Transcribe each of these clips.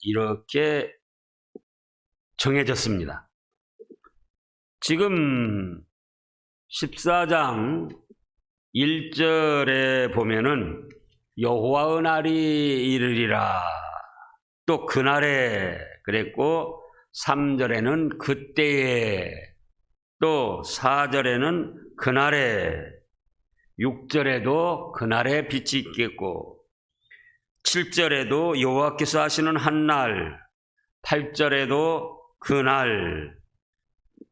이렇게 정해졌습니다. 지금 14장 1절에 보면은 여호와의 날이 이르리라, 또 그날에 그랬고, 3절에는 그때에, 또 4절에는 그날에, 6절에도 그날에 빛이 있겠고, 7절에도 여호와께서 하시는 한날, 8절에도 그날,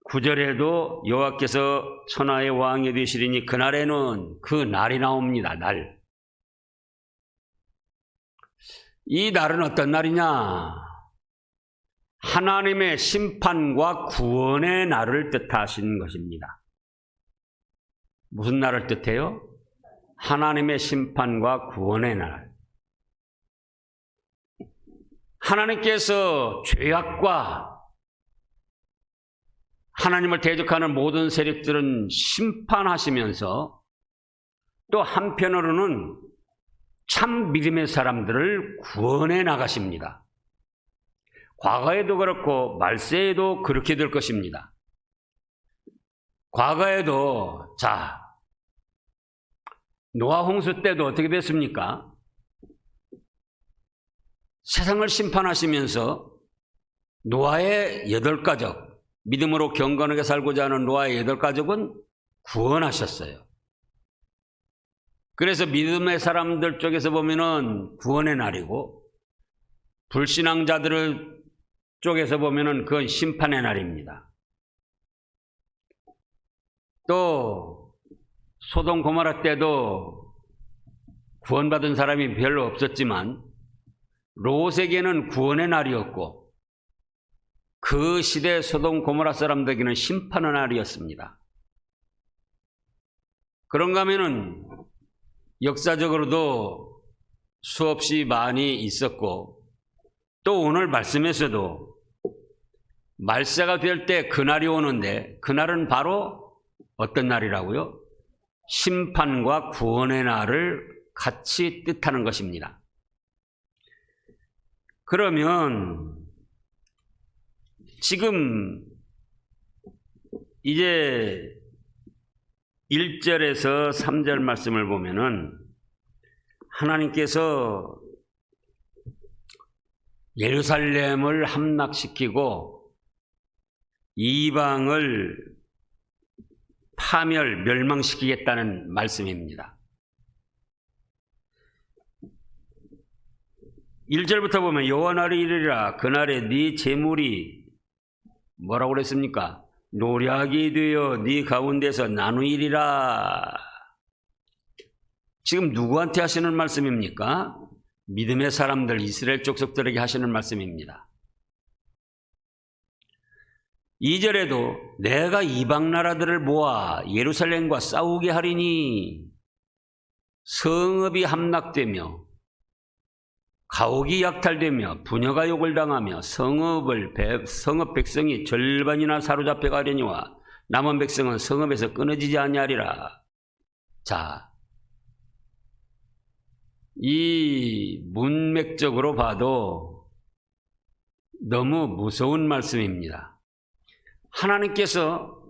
9절에도 여호와께서 천하의 왕이 되시리니 그날에는 그 날이 나옵니다. 날. 이 날은 어떤 날이냐? 하나님의 심판과 구원의 날을 뜻하신 것입니다. 무슨 날을 뜻해요? 하나님의 심판과 구원의 날. 하나님께서 죄악과 하나님을 대적하는 모든 세력들은 심판하시면서 또 한편으로는 참 믿음의 사람들을 구원해 나가십니다. 과거에도 그렇고 말세에도 그렇게 될 것입니다. 과거에도 노아 홍수 때도 어떻게 됐습니까? 세상을 심판하시면서 노아의 8가족, 믿음으로 경건하게 살고자 하는 노아의 8가족은 구원하셨어요. 그래서 믿음의 사람들 쪽에서 보면은 구원의 날이고, 불신앙자들 쪽에서 보면은 그건 심판의 날입니다. 또 소돔 고모라 때도 구원받은 사람이 별로 없었지만 롯에게는 구원의 날이었고, 그 시대 소돔 고모라 사람들에게는 심판의 날이었습니다. 그런가 하면은 역사적으로도 수없이 많이 있었고, 또 오늘 말씀에서도 말세가 될 때 그날이 오는데, 그날은 바로 어떤 날이라고요? 심판과 구원의 날을 같이 뜻하는 것입니다. 그러면 지금 이제 1절에서 3절 말씀을 보면은 하나님께서 예루살렘을 함락시키고 이방을 파멸, 멸망시키겠다는 말씀입니다. 1절부터 보면 여호와 날이 이르리라, 그날에 네 재물이 뭐라고 그랬습니까? 노략이 되어 네 가운데서 나누이리라. 지금 누구한테 하시는 말씀입니까? 믿음의 사람들, 이스라엘 족속들에게 하시는 말씀입니다. 2절에도 내가 이방 나라들을 모아 예루살렘과 싸우게 하리니 성읍이 함락되며 가옥이 약탈되며 부녀가 욕을 당하며 성읍 백성이 절반이나 사로잡혀 가려니와 남은 백성은 성읍에서 끊어지지 아니하리라. 자, 이 문맥적으로 봐도 너무 무서운 말씀입니다. 하나님께서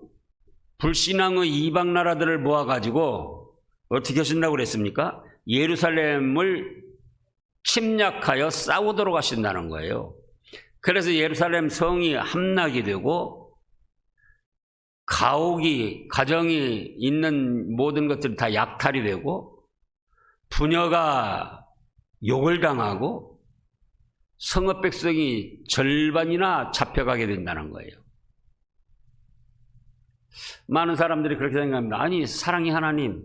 불신앙의 이방 나라들을 모아가지고 어떻게 하신다고 그랬습니까? 예루살렘을 침략하여 싸우도록 하신다는 거예요. 그래서 예루살렘 성이 함락이 되고 가정이 있는 모든 것들이 다 약탈이 되고 부녀가 욕을 당하고 성읍 백성이 절반이나 잡혀가게 된다는 거예요. 많은 사람들이 그렇게 생각합니다. 아니, 사랑의 하나님,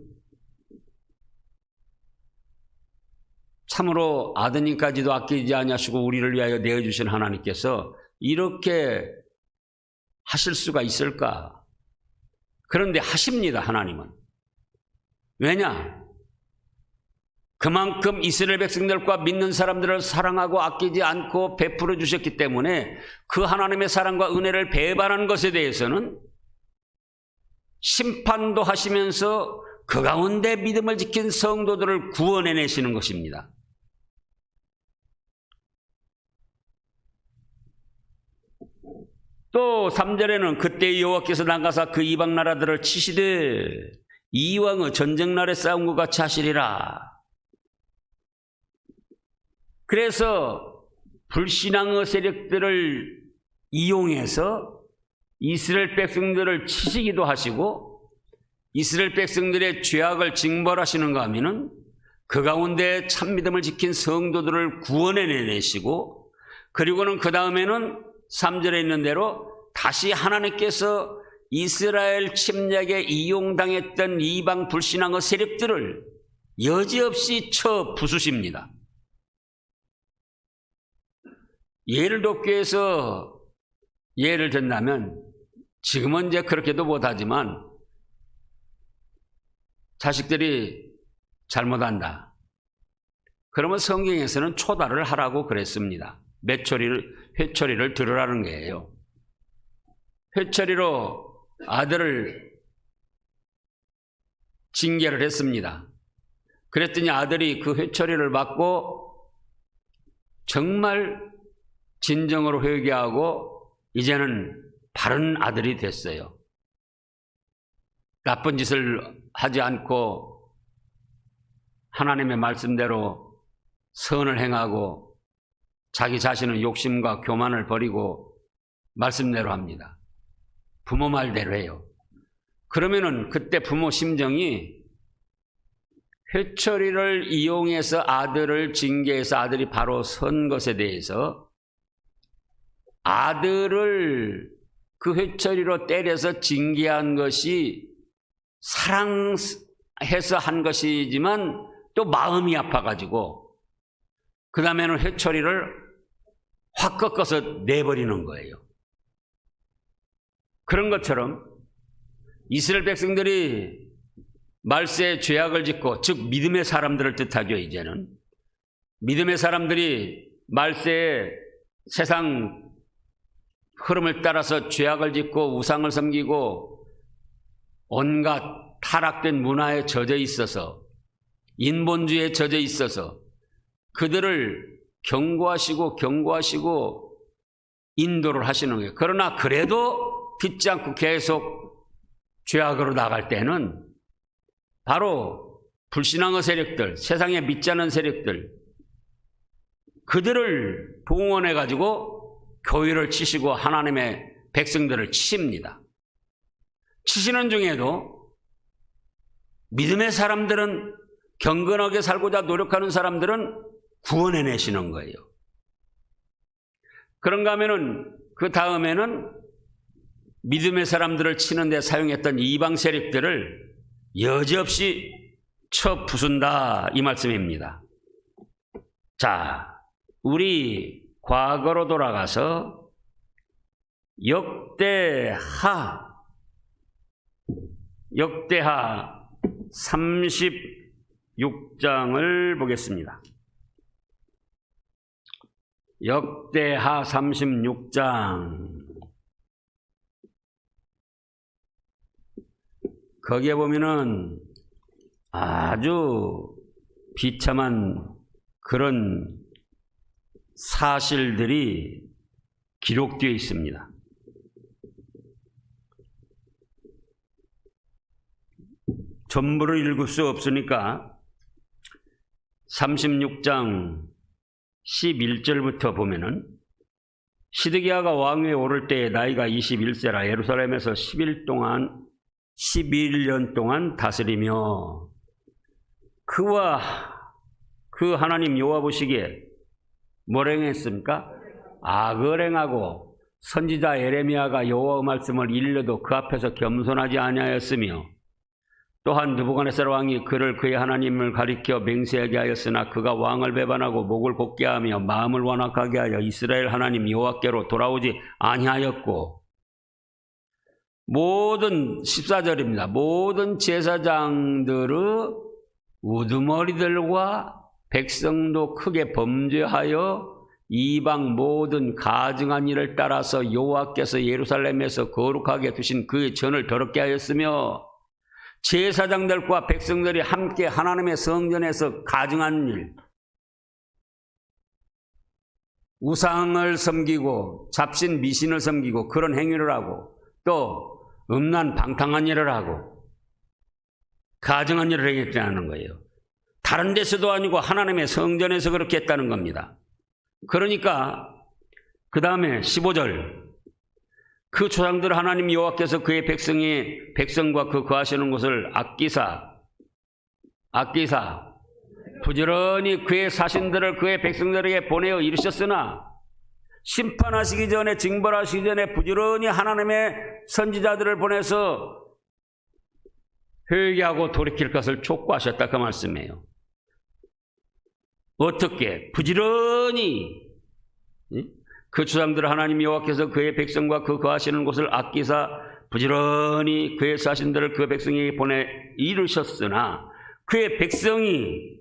참으로 아드님까지도 아끼지 아니하시고 우리를 위하여 내어주신 하나님께서 이렇게 하실 수가 있을까? 그런데 하십니다, 하나님은. 왜냐? 그만큼 이스라엘 백성들과 믿는 사람들을 사랑하고 아끼지 않고 베풀어 주셨기 때문에 그 하나님의 사랑과 은혜를 배반한 것에 대해서는 심판도 하시면서 그 가운데 믿음을 지킨 성도들을 구원해내시는 것입니다. 또 3절에는 그때 여호와께서 나가사 그 이방 나라들을 치시되 이왕의 전쟁 날에 싸운 것 같이 하시리라. 그래서 불신앙의 세력들을 이용해서 이스라엘 백성들을 치시기도 하시고 이스라엘 백성들의 죄악을 징벌하시는가 하면은 그 가운데 참믿음을 지킨 성도들을 구원해내시고 그리고는 그 다음에는 3절에 있는 대로 다시 하나님께서 이스라엘 침략에 이용당했던 이방 불신앙의 세력들을 여지없이 쳐 부수십니다. 예를 돕기 위해서 예를 든다면 지금은 이제 그렇게도 못하지만 자식들이 잘못한다. 그러면 성경에서는 초달을 하라고 그랬습니다. 회초리를 들으라는 거예요. 회초리로 아들을 징계를 했습니다. 그랬더니 아들이 그 회초리를 받고 정말 진정으로 회개하고 이제는 바른 아들이 됐어요. 나쁜 짓을 하지 않고 하나님의 말씀대로 선을 행하고 자기 자신의 욕심과 교만을 버리고 말씀대로 합니다. 부모 말대로 해요. 그러면은 그때 부모 심정이 회초리를 이용해서 아들을 징계해서 아들이 바로 선 것에 대해서 아들을 그 회초리로 때려서 징계한 것이 사랑해서 한 것이지만 또 마음이 아파가지고 그 다음에는 회초리를 확 꺾어서 내버리는 거예요. 그런 것처럼 이스라엘 백성들이 말세에 죄악을 짓고 즉 믿음의 사람들을 뜻하죠. 이제는 믿음의 사람들이 말세에 세상 흐름을 따라서 죄악을 짓고 우상을 섬기고 온갖 타락된 문화에 젖어 있어서 인본주의에 젖어 있어서 그들을 경고하시고 인도를 하시는 거예요. 그러나 그래도 듣지 않고 계속 죄악으로 나갈 때는 바로 불신앙의 세력들, 세상에 믿지 않는 세력들, 그들을 동원해가지고 교회를 치시고 하나님의 백성들을 치십니다. 치시는 중에도 믿음의 사람들은 경건하게 살고자 노력하는 사람들은 구원해내시는 거예요. 그런가 하면은 그 다음에는 믿음의 사람들을 치는 데 사용했던 이방 세력들을 여지없이 쳐 부순다 이 말씀입니다. 자, 우리 과거로 돌아가서 역대하 36장을 보겠습니다. 역대하 36장. 거기에 보면은 아주 비참한 그런 사실들이 기록되어 있습니다. 전부를 읽을 수 없으니까 36장 11절부터 보면은 시드기야가 왕위에 오를 때에 나이가 21세라 예루살렘에서 11년 동안 다스리며 그와 그 하나님 여호와 보시기에 뭘 행했습니까? 악을 행하고 선지자 예레미야가 여호와의 말씀을 일러도 그 앞에서 겸손하지 아니하였으며 또한 느부갓네살 왕이 그를 그의 하나님을 가리켜 맹세하게 하였으나 그가 왕을 배반하고 목을 곧게 하며 마음을 완악하게 하여 이스라엘 하나님 여호와께로 돌아오지 아니하였고 모든 14절입니다. 모든 제사장들의 우두머리들과 백성도 크게 범죄하여 이방 모든 가증한 일을 따라서 여호와께서 예루살렘에서 거룩하게 두신 그의 전을 더럽게 하였으며 제사장들과 백성들이 함께 하나님의 성전에서 가증한 일, 우상을 섬기고 잡신 미신을 섬기고 그런 행위를 하고 또 음란 방탕한 일을 하고 가증한 일을 행했다는 거예요. 다른 데서도 아니고 하나님의 성전에서 그렇게 했다는 겁니다. 그러니까 그 다음에 15절 그 조상들 하나님 여호와께서 그의 백성과 그 거하시는 곳을 아끼사 부지런히 그의 사신들을 그의 백성들에게 보내어 이르셨으나 심판하시기 전에 징벌하시기 전에 부지런히 하나님의 선지자들을 보내서 회개하고 돌이킬 것을 촉구하셨다 그 말씀이에요. 어떻게? 부지런히 그 조상들 하나님 여호와께서 그의 백성과 그 거하시는 곳을 아끼사 부지런히 그의 사신들을 그 백성에게 보내 이르셨으나 그의 백성이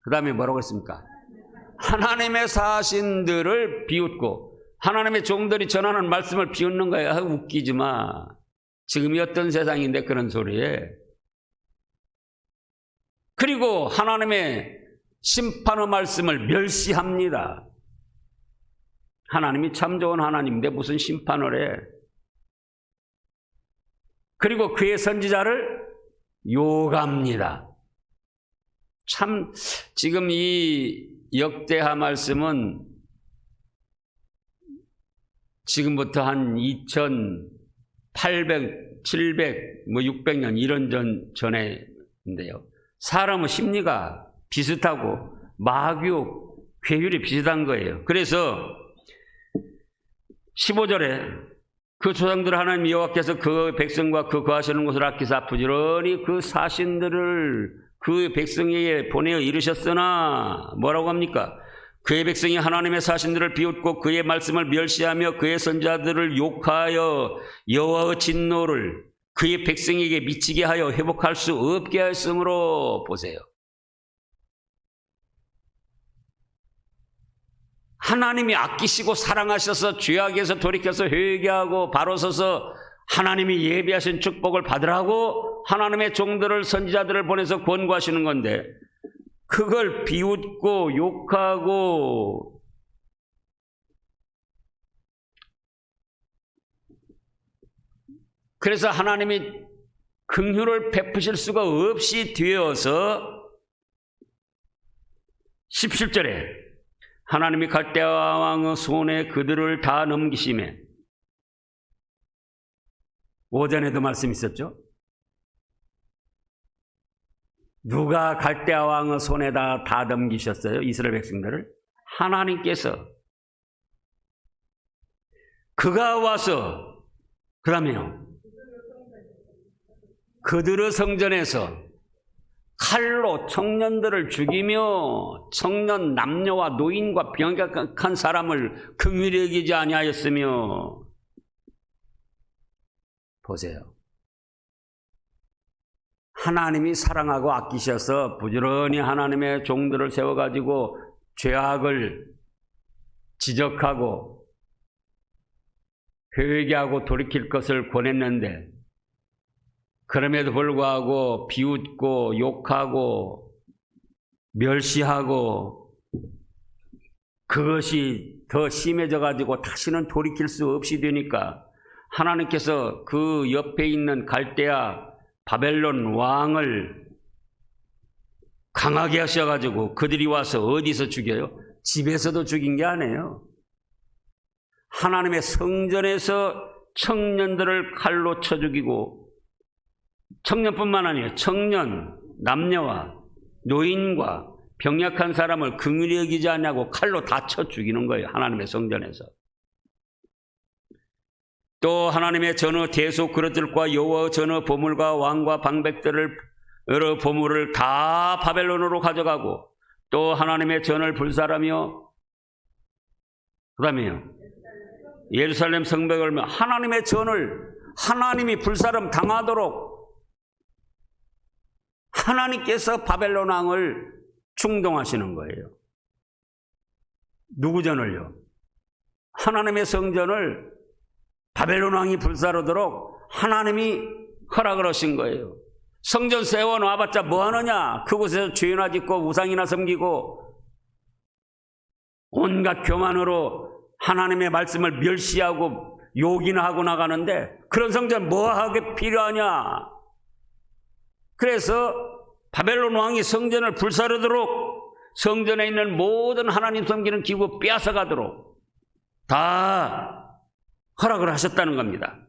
그 다음에 뭐라고 했습니까? 하나님의 사신들을 비웃고 하나님의 종들이 전하는 말씀을 비웃는 거예요. 웃기지 마. 지금이 어떤 세상인데 그런 소리에. 그리고 하나님의 심판의 말씀을 멸시합니다. 하나님이 참 좋은 하나님인데 무슨 심판을 해. 그리고 그의 선지자를 욕합니다. 참 지금 이 역대하 말씀은 지금부터 한 2800, 700, 600년 이런 전에인데요. 사람의 심리가 비슷하고 마귀 괴율이 비슷한 거예요. 그래서 15절에 그 조상들 하나님 여호와께서 그 백성과 그 거하시는 곳을 아끼사 부지런히 그 사신들을 그 백성에게 보내어 이르셨으나 뭐라고 합니까? 그의 백성이 하나님의 사신들을 비웃고 그의 말씀을 멸시하며 그의 선자들을 욕하여 여호와의 진노를 그의 백성에게 미치게 하여 회복할 수 없게 하였으므로 보세요. 하나님이 아끼시고 사랑하셔서 죄악에서 돌이켜서 회개하고 바로 서서 하나님이 예비하신 축복을 받으라고 하나님의 종들을 선지자들을 보내서 권고하시는 건데 그걸 비웃고 욕하고 그래서 하나님이 긍휼을 베푸실 수가 없이 되어서 17절에 하나님이 갈대아 왕의 손에 그들을 다 넘기심에 오전에도 말씀 있었죠. 누가 갈대아 왕의 손에다 다 넘기셨어요? 이스라엘 백성들을? 하나님께서. 그가 와서 그 다음에요. 그들의 성전에서 칼로 청년들을 죽이며 청년 남녀와 노인과 병약한 사람을 긍휼히 여기지 아니하였으며 보세요. 하나님이 사랑하고 아끼셔서 부지런히 하나님의 종들을 세워가지고 죄악을 지적하고 회개하고 돌이킬 것을 권했는데 그럼에도 불구하고 비웃고 욕하고 멸시하고 그것이 더 심해져 가지고 다시는 돌이킬 수 없이 되니까 하나님께서 그 옆에 있는 갈대아 바벨론 왕을 강하게 하셔가지고 그들이 와서 어디서 죽여요? 집에서도 죽인 게 아니에요. 하나님의 성전에서 청년들을 칼로 쳐 죽이고 청년뿐만 아니에요. 청년, 남녀와 노인과 병약한 사람을 긍휼히 여기지 않냐고 칼로 다 쳐 죽이는 거예요. 하나님의 성전에서. 또 하나님의 전의 대속 그릇들과 여호와의 전의 보물과 왕과 방백들을 여러 보물을 다 바벨론으로 가져가고 또 하나님의 전을 불살하며 그 다음에요. 예루살렘 성벽을 하나님의 전을 하나님이 불사름 당하도록 하나님께서 바벨론 왕을 충동하시는 거예요. 누구 전을요? 하나님의 성전을 바벨론 왕이 불사르도록 하나님이 허락을 하신 거예요. 성전 세워놔봤자 뭐하느냐? 그곳에서 죄나 짓고 우상이나 섬기고 온갖 교만으로 하나님의 말씀을 멸시하고 욕이나 하고 나가는데 그런 성전 뭐하게 필요하냐. 그래서 바벨론 왕이 성전을 불사르도록 성전에 있는 모든 하나님 섬기는 기구 빼앗아가도록 다 허락을 하셨다는 겁니다.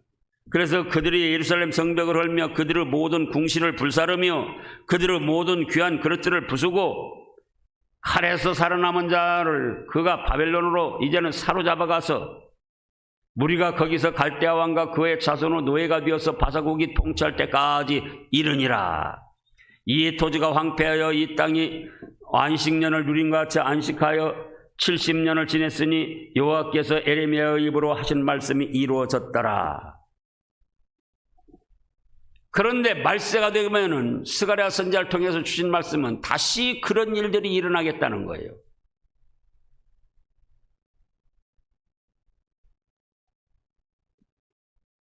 그래서 그들이 예루살렘 성벽을 헐며 그들의 모든 궁실을 불사르며 그들의 모든 귀한 그릇들을 부수고 칼에서 살아남은 자를 그가 바벨론으로 이제는 사로잡아가서 무리가 거기서 갈대아 왕과 그의 자손의 노예가 되어서 바사국이 통치할 때까지 이르니라. 이 토지가 황폐하여 이 땅이 안식년을 누린 것 같이 안식하여 70년을 지냈으니 여호와께서 에레미야의 입으로 하신 말씀이 이루어졌더라. 그런데 말세가 되면은 스가랴 선지자를 통해서 주신 말씀은 다시 그런 일들이 일어나겠다는 거예요.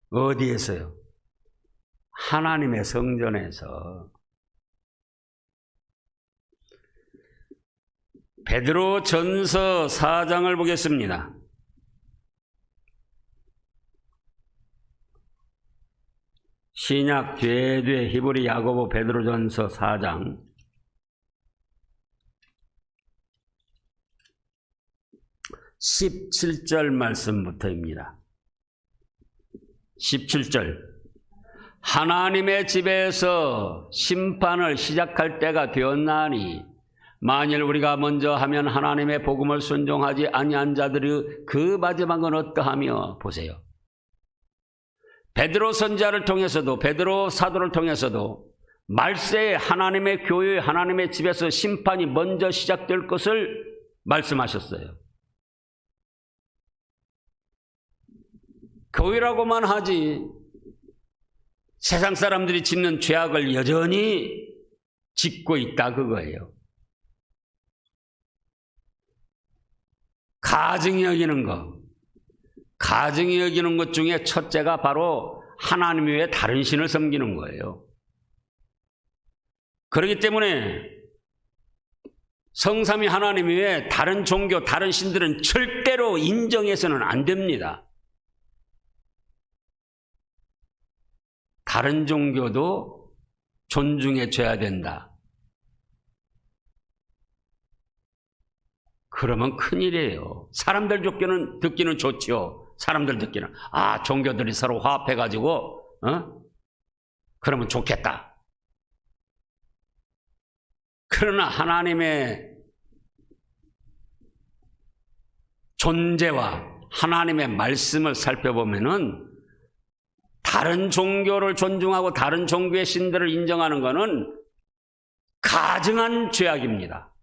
어디에서요? 하나님의 성전에서. 베드로 전서 4장을 보겠습니다. 신약 뒤에 히브리 야고보 베드로 전서 4장 17절 말씀부터입니다. 17절. 하나님의 집에서 심판을 시작할 때가 되었나니 만일 우리가 먼저 하면 하나님의 복음을 순종하지 아니한 자들의 그 마지막은 어떠하며. 보세요. 베드로 선지자를 통해서도 베드로 사도를 통해서도 말세에 하나님의 교회 하나님의 집에서 심판이 먼저 시작될 것을 말씀하셨어요. 교회라고만 하지 세상 사람들이 짓는 죄악을 여전히 짓고 있다 그거예요. 가증히 여기는 것. 가증히 여기는 것 중에 첫째가 바로 하나님 외에 다른 신을 섬기는 거예요. 그렇기 때문에 성삼위 하나님 외에 다른 종교, 다른 신들은 절대로 인정해서는 안 됩니다. 다른 종교도 존중해 줘야 된다. 그러면 큰일이에요. 사람들 듣기는 좋지요. 사람들 듣기는 종교들이 서로 화합해가지고 그러면 좋겠다. 그러나 하나님의 존재와 하나님의 말씀을 살펴보면은 다른 종교를 존중하고 다른 종교의 신들을 인정하는 것은 가증한 죄악입니다.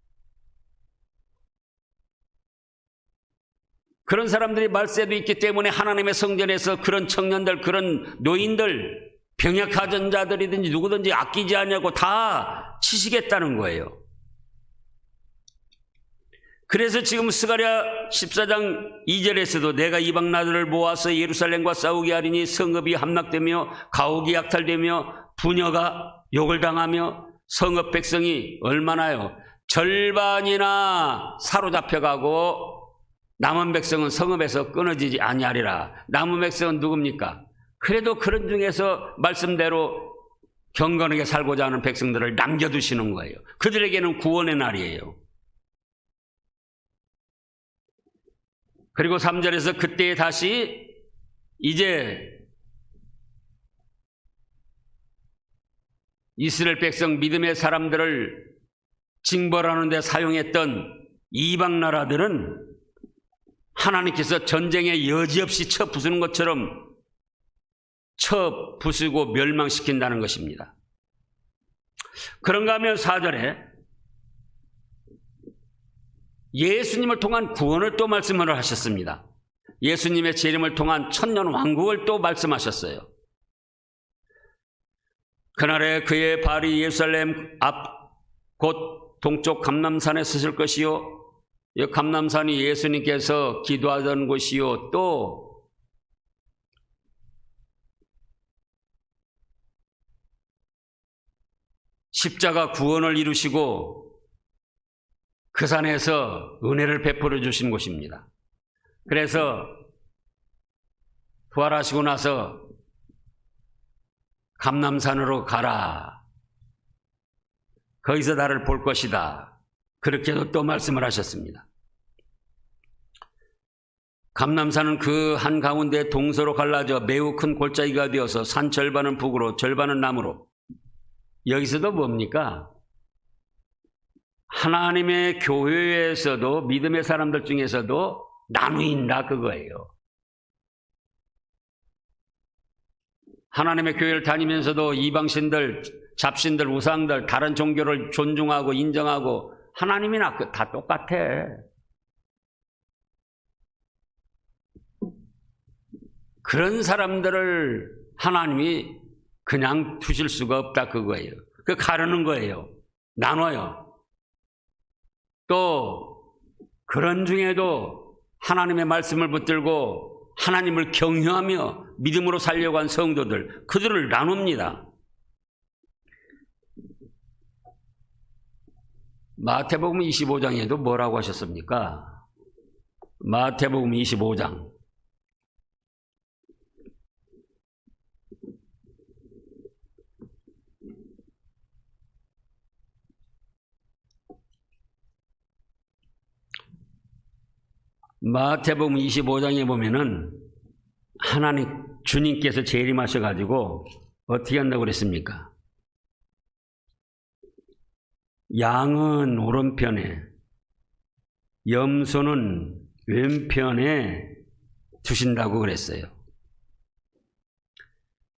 그런 사람들이 말세도 있기 때문에 하나님의 성전에서 그런 청년들, 그런 노인들, 병약하던 자들이든지 누구든지 아끼지 않냐고 다 치시겠다는 거예요. 그래서 지금 스가랴 14장 2절에서도 내가 이방 나라들을 모아서 예루살렘과 싸우게 하리니 성읍이 함락되며 가옥이 약탈되며 부녀가 욕을 당하며 성읍 백성이 얼마나요? 절반이나 사로잡혀가고 남은 백성은 성읍에서 끊어지지 아니하리라. 남은 백성은 누굽니까? 그래도 그런 중에서 말씀대로 경건하게 살고자 하는 백성들을 남겨두시는 거예요. 그들에게는 구원의 날이에요. 그리고 3절에서 그때 다시 이제 이스라엘 백성 믿음의 사람들을 징벌하는 데 사용했던 이방 나라들은 하나님께서 전쟁에 여지없이 쳐 부수는 것처럼 쳐 부수고 멸망시킨다는 것입니다. 그런가 하면 4절에 예수님을 통한 구원을 또 말씀을 하셨습니다. 예수님의 재림을 통한 천년 왕국을 또 말씀하셨어요. 그날에 그의 발이 예루살렘 앞 곧 동쪽 감람산에 서실 것이요 이 감람산이 예수님께서 기도하던 곳이요 또 십자가 구원을 이루시고 그 산에서 은혜를 베풀어 주신 곳입니다. 그래서 부활하시고 나서 감람산으로 가라. 거기서 나를 볼 것이다. 그렇게도 또 말씀을 하셨습니다. 감람산은 그 한가운데 동서로 갈라져 매우 큰 골짜기가 되어서 산 절반은 북으로 절반은 남으로. 여기서도 뭡니까? 하나님의 교회에서도 믿음의 사람들 중에서도 나누인다 그거예요. 하나님의 교회를 다니면서도 이방신들, 잡신들, 우상들, 다른 종교를 존중하고 인정하고 하나님이나 다 똑같아. 그런 사람들을 하나님이 그냥 두실 수가 없다 그거예요. 그 가르는 거예요. 나눠요. 또 그런 중에도 하나님의 말씀을 붙들고 하나님을 경외하며 믿음으로 살려고 한 성도들, 그들을 나눕니다. 마태복음 25장에도 뭐라고 하셨습니까? 마태복음 25장. 마태복음 25장에 보면은 하나님 주님께서 재림하셔가지고 어떻게 한다고 그랬습니까? 양은 오른편에, 염소는 왼편에 두신다고 그랬어요.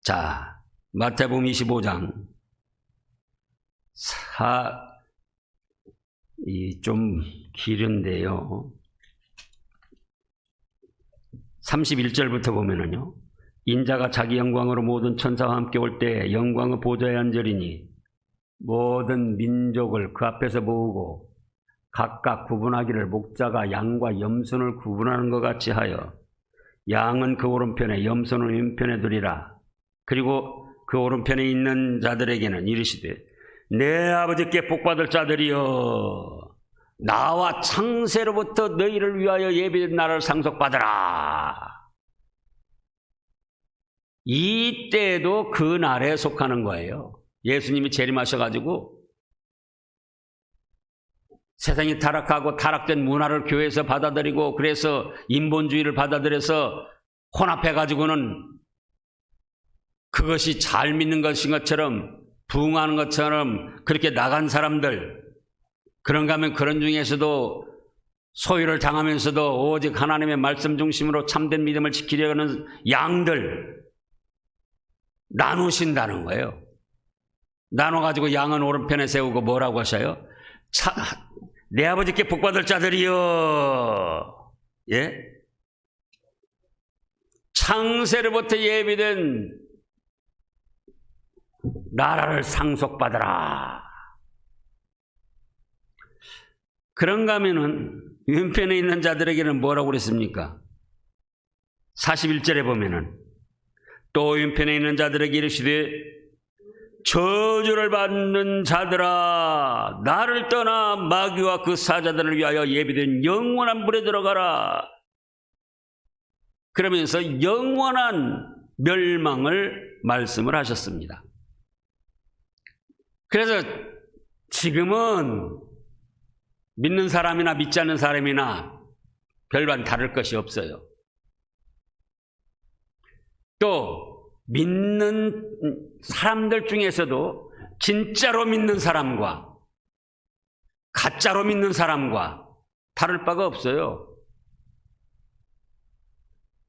자, 마태복음 25장 좀 길은데요. 31절부터 보면은요. 인자가 자기 영광으로 모든 천사와 함께 올 때 영광의 보좌에 앉으리니 모든 민족을 그 앞에서 모으고 각각 구분하기를 목자가 양과 염소를 구분하는 것 같이 하여 양은 그 오른편에 염소는 왼편에 두리라. 그리고 그 오른편에 있는 자들에게는 이르시되 내 아버지께 복받을 자들이여 나와 창세로부터 너희를 위하여 예비된 나라를 상속받으라. 이때도 그 날에 속하는 거예요. 예수님이 재림하셔가지고 세상이 타락하고 타락된 문화를 교회에서 받아들이고 그래서 인본주의를 받아들여서 혼합해가지고는 그것이 잘 믿는 것인 것처럼 부흥하는 것처럼 그렇게 나간 사람들, 그런가 하면 그런 중에서도 소유를 당하면서도 오직 하나님의 말씀 중심으로 참된 믿음을 지키려고 하는 양들 나누신다는 거예요. 나눠가지고 양은 오른편에 세우고 뭐라고 하셔요? 내 아버지께 복받을 자들이여. 예? 창세로부터 예비된 나라를 상속받으라. 그런가 하면은 왼편에 있는 자들에게는 뭐라고 그랬습니까? 41절에 보면은 또 왼편에 있는 자들에게 이르시되 저주를 받는 자들아 나를 떠나 마귀와 그 사자들을 위하여 예비된 영원한 불에 들어가라. 그러면서 영원한 멸망을 말씀을 하셨습니다. 그래서 지금은 믿는 사람이나 믿지 않는 사람이나 별반 다를 것이 없어요. 또 믿는 사람들 중에서도 진짜로 믿는 사람과 가짜로 믿는 사람과 다를 바가 없어요.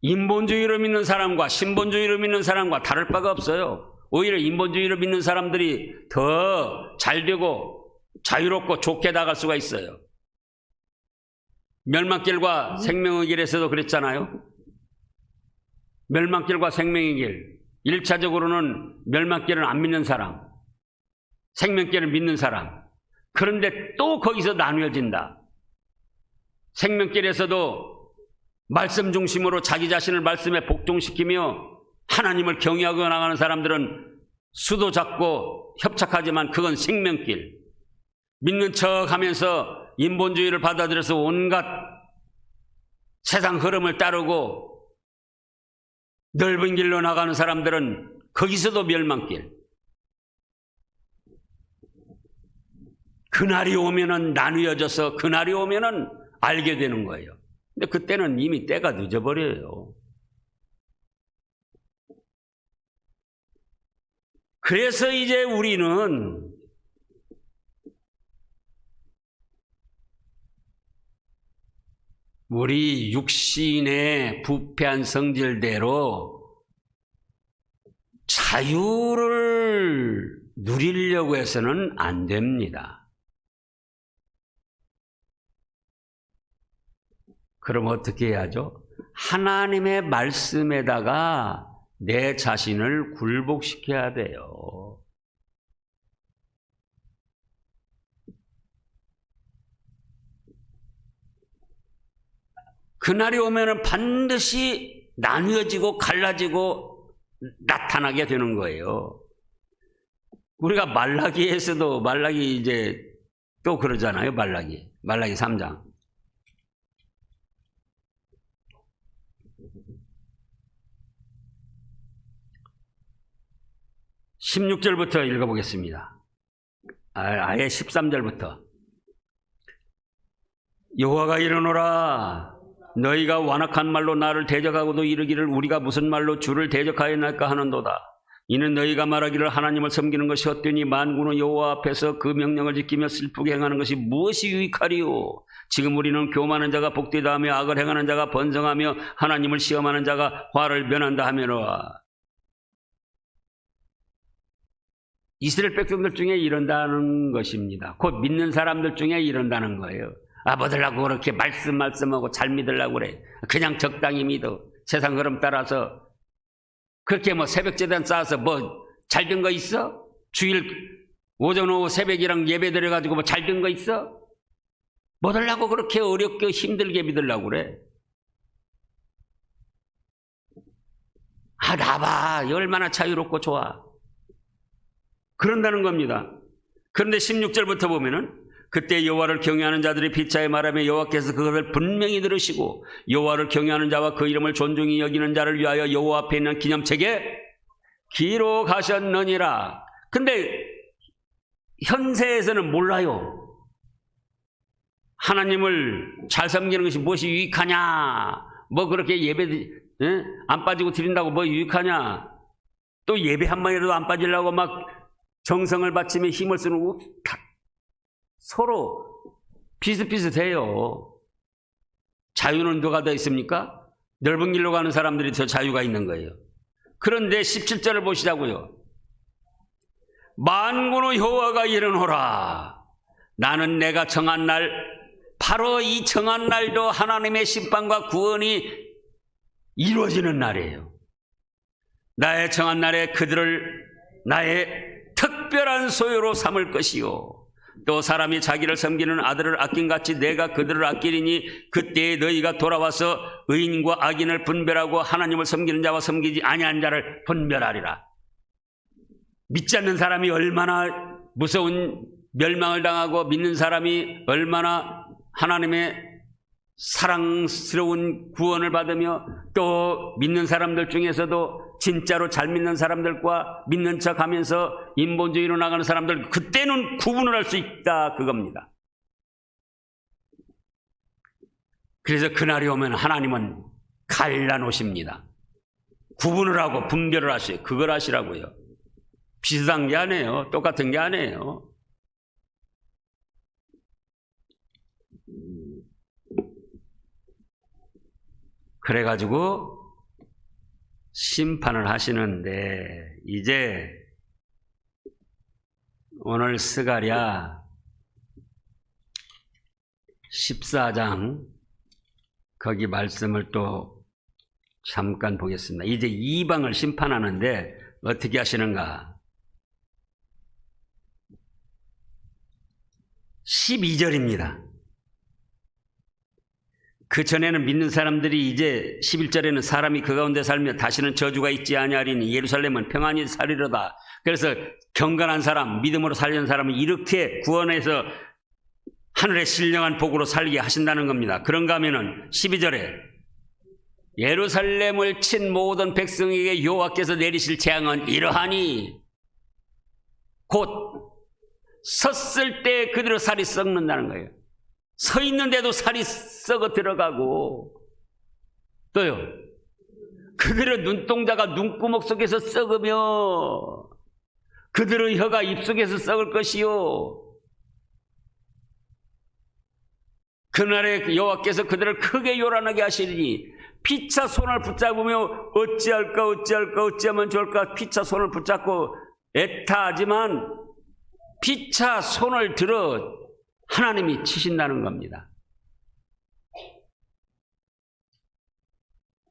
인본주의로 믿는 사람과 신본주의로 믿는 사람과 다를 바가 없어요. 오히려 인본주의로 믿는 사람들이 더 잘되고 자유롭고 좋게 나갈 수가 있어요. 멸망길과 생명의 길에서도 그랬잖아요. 멸망길과 생명의 길. 1차적으로는 멸망길을 안 믿는 사람, 생명길을 믿는 사람. 그런데 또 거기서 나뉘어진다. 생명길에서도 말씀 중심으로 자기 자신을 말씀에 복종시키며 하나님을 경외하고 나가는 사람들은 수도 잡고 협착하지만 그건 생명길. 믿는 척 하면서 인본주의를 받아들여서 온갖 세상 흐름을 따르고 넓은 길로 나가는 사람들은 거기서도 멸망길. 그날이 오면은 나뉘어져서 그날이 오면은 알게 되는 거예요. 근데 그때는 이미 때가 늦어버려요. 그래서 이제 우리는 우리 육신의 부패한 성질대로 자유를 누리려고 해서는 안 됩니다. 그럼 어떻게 해야죠? 하나님의 말씀에다가 내 자신을 굴복시켜야 돼요. 그날이 오면은 반드시 나뉘어지고 갈라지고 나타나게 되는 거예요. 우리가 말라기에서도 말라기 이제 또 그러잖아요. 말라기 3장. 16절부터 읽어보겠습니다. 아예 13절부터. 여호와가 이르노라 너희가 완악한 말로 나를 대적하고도 이르기를 우리가 무슨 말로 주를 대적하였나이까 하는도다. 이는 너희가 말하기를 하나님을 섬기는 것이 헛되니 만군의 여호와 앞에서 그 명령을 지키며 슬프게 행하는 것이 무엇이 유익하리요. 지금 우리는 교만한 자가 복되다 하며 악을 행하는 자가 번성하며 하나님을 시험하는 자가 화를 면한다 하며라. 이스라엘 백성들 중에 이런다는 것입니다. 곧 믿는 사람들 중에 이런다는 거예요. 뭐들라고 그렇게 말씀하고 잘 믿으려고 그래. 그냥 적당히 믿어. 세상 흐름 따라서 그렇게 새벽제단 쌓아서 잘 된 거 있어? 주일 오전 오후 새벽이랑 예배 드려가지고 잘 된 거 있어? 뭐들라고 그렇게 어렵게 힘들게 믿으려고 그래. 나봐 얼마나 자유롭고 좋아. 그런다는 겁니다. 그런데 16절부터 보면은 그때 여호와를 경외하는 자들이 피차에 말하며 여호와께서 그것을 분명히 들으시고 여호와를 경외하는 자와 그 이름을 존중히 여기는 자를 위하여 여호와 앞에 있는 기념책에 기록하셨느니라. 근데 현세에서는 몰라요. 하나님을 잘 섬기는 것이 무엇이 유익하냐, 그렇게 예배 안 빠지고 드린다고 유익하냐, 또 예배 한 번이라도 안 빠지려고 정성을 바치며 힘을 쓰는 서로 비슷비슷해요. 자유는 누가 더 있습니까? 넓은 길로 가는 사람들이 더 자유가 있는 거예요. 그런데 17절을 보시자고요. 만군의 여호와가 이르노라 나는 내가 정한 날, 바로 이 정한 날도 하나님의 심판과 구원이 이루어지는 날이에요. 나의 정한 날에 그들을 나의 특별한 소유로 삼을 것이요 또 사람이 자기를 섬기는 아들을 아낀같이 내가 그들을 아끼리니 그때에 너희가 돌아와서 의인과 악인을 분별하고 하나님을 섬기는 자와 섬기지 아니한 자를 분별하리라. 믿지 않는 사람이 얼마나 무서운 멸망을 당하고 믿는 사람이 얼마나 하나님의 사랑스러운 구원을 받으며 또 믿는 사람들 중에서도 진짜로 잘 믿는 사람들과 믿는 척하면서 인본주의로 나가는 사람들, 그때는 구분을 할 수 있다 그겁니다. 그래서 그날이 오면 하나님은 갈라놓으십니다. 구분을 하고 분별을 하셔요. 그걸 하시라고요. 비슷한 게 아니에요. 똑같은 게 아니에요. 그래가지고 심판을 하시는데 이제 오늘 스가랴 14장 거기 말씀을 또 잠깐 보겠습니다. 이제 이방을 심판하는데 어떻게 하시는가? 12절입니다. 그 전에는 믿는 사람들이 이제 11절에는 사람이 그 가운데 살며 다시는 저주가 있지 아니하리니 예루살렘은 평안히 살리로다. 그래서 경건한 사람, 믿음으로 살려는 사람은 이렇게 구원해서 하늘의 신령한 복으로 살게 하신다는 겁니다. 그런가 하면은 12절에 예루살렘을 친 모든 백성에게 여호와께서 내리실 재앙은 이러하니 곧 섰을 때 그대로 살이 썩는다는 거예요. 서 있는데도 살이 썩어 들어가고, 또요, 그들의 눈동자가 눈구멍 속에서 썩으며 그들의 혀가 입속에서 썩을 것이요, 그날에 여호와께서 그들을 크게 요란하게 하시리니 피차 손을 붙잡으며 어찌할까 어찌하면 좋을까 피차 손을 붙잡고 애타하지만 피차 손을 들어 하나님이 치신다는 겁니다.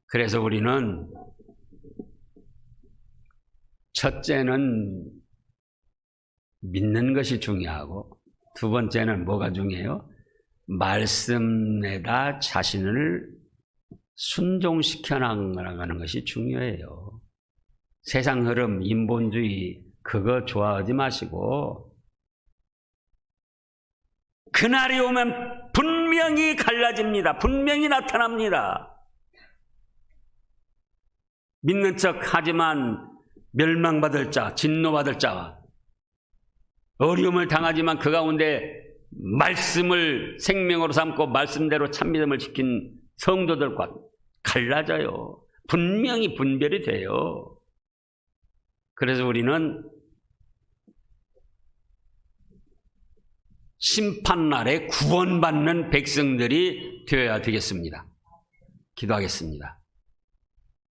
그래서 우리는 첫째는 믿는 것이 중요하고, 두 번째는 뭐가 중요해요? 말씀에다 자신을 순종시켜 나가는 것이 중요해요. 세상 흐름, 인본주의 그거 좋아하지 마시고, 그날이 오면 분명히 갈라집니다. 분명히 나타납니다. 믿는 척 하지만 멸망받을 자, 진노받을 자와 어려움을 당하지만 그 가운데 말씀을 생명으로 삼고 말씀대로 참믿음을 지킨 성도들과 갈라져요. 분명히 분별이 돼요. 그래서 우리는 심판날에 구원받는 백성들이 되어야 되겠습니다. 기도하겠습니다.